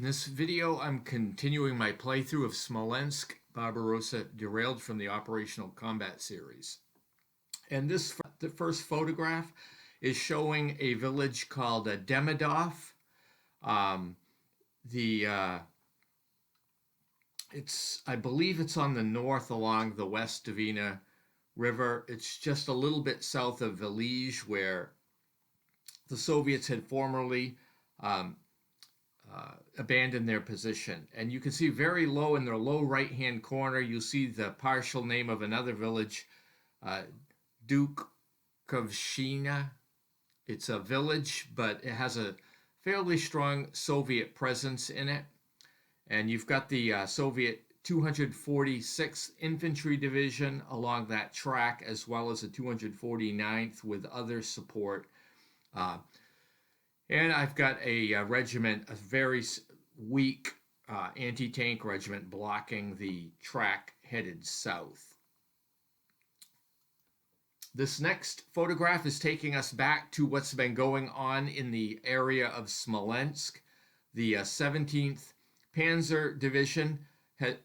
In this video, I'm continuing my playthrough of Smolensk, Barbarossa Derailed from the Operational Combat series. And the first photograph is showing a village called Demidov. Um, I believe it's on the north along the West Dvina River. It's just a little bit south of Velizh, where the Soviets had formerly abandoned their position. And you can see very low in the low right-hand corner, you'll see the partial name of another village, Dukovshina. It's a village, but it has a fairly strong Soviet presence in it. And you've got the Soviet 246th Infantry Division along that track, as well as the 249th with other support. And I've got a regiment, a very weak anti-tank regiment blocking the track headed south. This next photograph is taking us back to what's been going on in the area of Smolensk. The 17th Panzer Division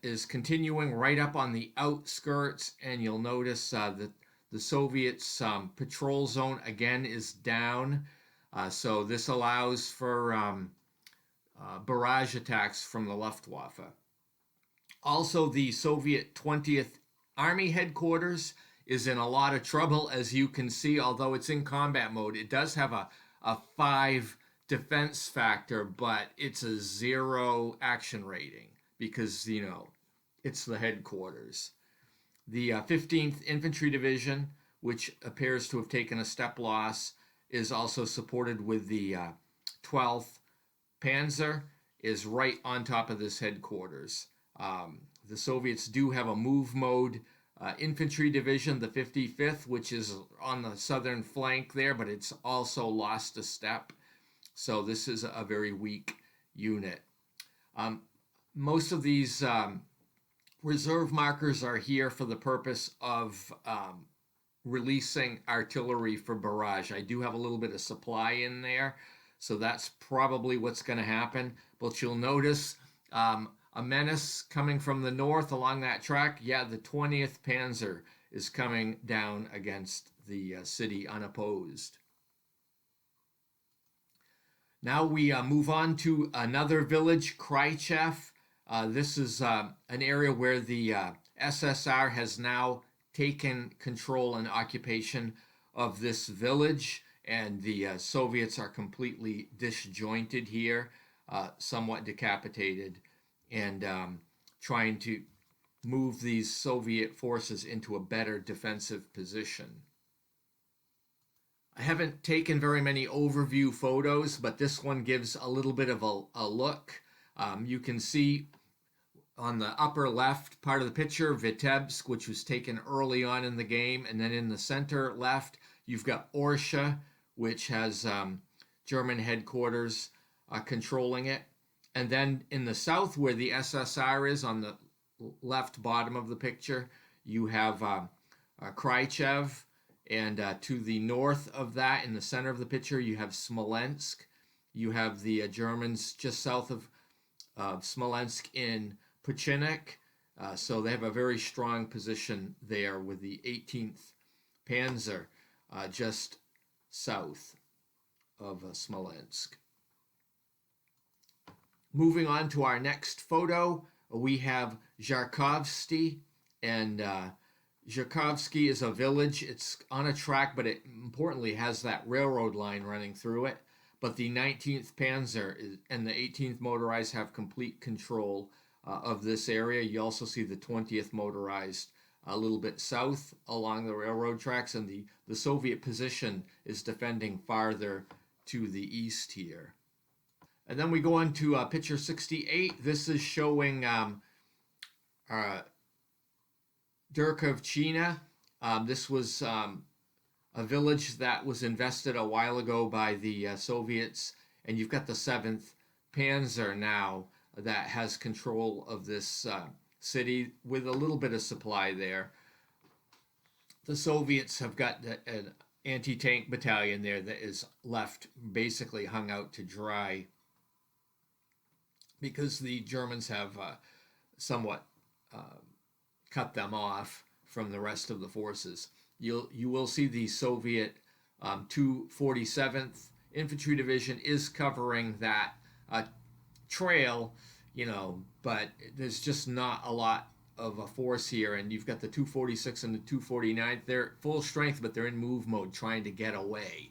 is continuing right up on the outskirts, and you'll notice that the Soviets' patrol zone again is down. So this allows for barrage attacks from the Luftwaffe. Also, the Soviet 20th Army headquarters is in a lot of trouble, as you can see. Although it's in combat mode, it does have a 5 defense factor, but it's a 0 action rating because, you know, it's the headquarters. The 15th Infantry Division, which appears to have taken a step loss, is also supported with the 12th Panzer, is right on top of this headquarters. The Soviets do have a move mode infantry division, the 55th, which is on the southern flank there, but it's also lost a step. So this is a very weak unit. Most of these reserve markers are here for the purpose of releasing artillery for barrage. I do have a little bit of supply in there, so that's probably what's going to happen. But you'll notice a menace coming from the north along that track. Yeah, the 20th Panzer is coming down against the city unopposed. Now we move on to another village, Krychev. This is an area where the SSR has now taken control and occupation of this village, and the Soviets are completely disjointed here, somewhat decapitated, and trying to move these Soviet forces into a better defensive position. I haven't taken very many overview photos, but this one gives a little bit of a look. You can see on the upper left part of the picture, Vitebsk, which was taken early on in the game. And then in the center left, you've got Orsha, which has German headquarters controlling it. And then in the south, where the SSR is, on the left bottom of the picture, you have Krychev. And to the north of that, in the center of the picture, you have Smolensk. You have the Germans just south of Smolensk in Puchinik. So they have a very strong position there with the 18th Panzer just south of Smolensk. Moving on to our next photo, we have Zharkovsky, and Zharkovsky is a village. It's on a track, but it importantly has that railroad line running through it. But the 19th Panzer and the 18th Motorized have complete control of this area. You also see the 20th Motorized a little bit south along the railroad tracks, and the Soviet position is defending farther to the east here. And then we go on to picture 68. This is showing Dukovchina. This was a village that was invested a while ago by the Soviets, and you've got the 7th Panzer now that has control of this city with a little bit of supply there. The Soviets have got an anti-tank battalion there that is left basically hung out to dry. because the Germans have somewhat cut them off from the rest of the forces. You will see the Soviet 247th Infantry Division is covering that trail, but there's just not a lot of a force here. And you've got the 246 and the 249th. They're full strength, but they're in move mode trying to get away.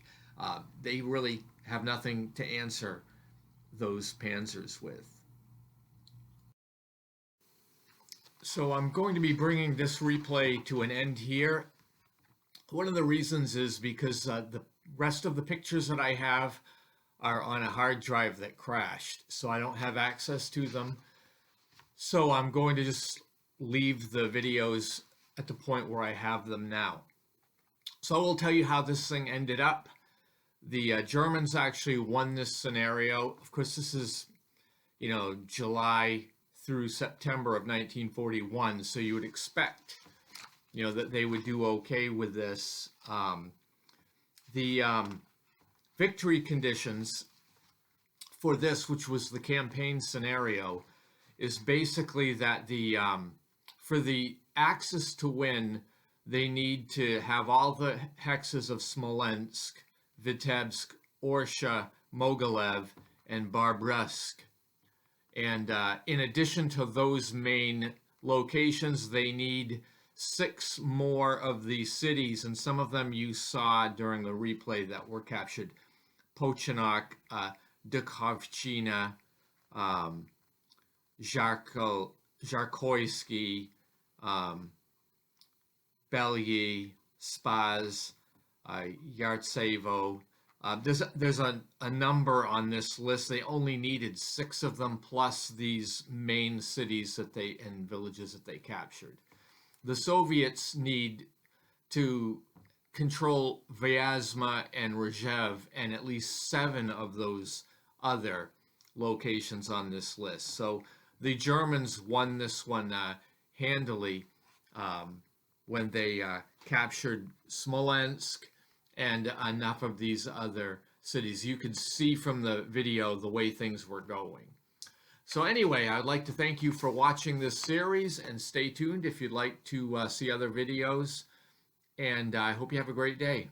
They really have nothing to answer those panzers with. So I'm going to be bringing this replay to an end here. One of the reasons is because the rest of the pictures that I have are on a hard drive that crashed, so I don't have access to them. So I'm going to just leave the videos at the point where I have them now. So I will tell you how this thing ended up. The Germans actually won this scenario. Of course, this is, July through September of 1941, so you would expect, that they would do okay with this. The victory conditions for this, which was the campaign scenario, is basically that for the Axis to win, they need to have all the hexes of Smolensk, Vitebsk, Orsha, Mogilev, and Barbresk. And in addition to those main locations, they need 6 more of these cities, and some of them you saw during the replay that were captured. Pochinok, Dukhovchina, Zharkoysky, Belyi, Spaz, Yartsevo. There's a number on this list. They only needed 6 of them plus these main cities and villages that they captured. The Soviets need to control Vyazma and Rzhev and at least 7 of those other locations on this list. So the Germans won this one handily when they captured Smolensk and enough of these other cities. You could see from the video the way things were going. So anyway, I'd like to thank you for watching this series, and stay tuned if you'd like to see other videos. And I hope you have a great day.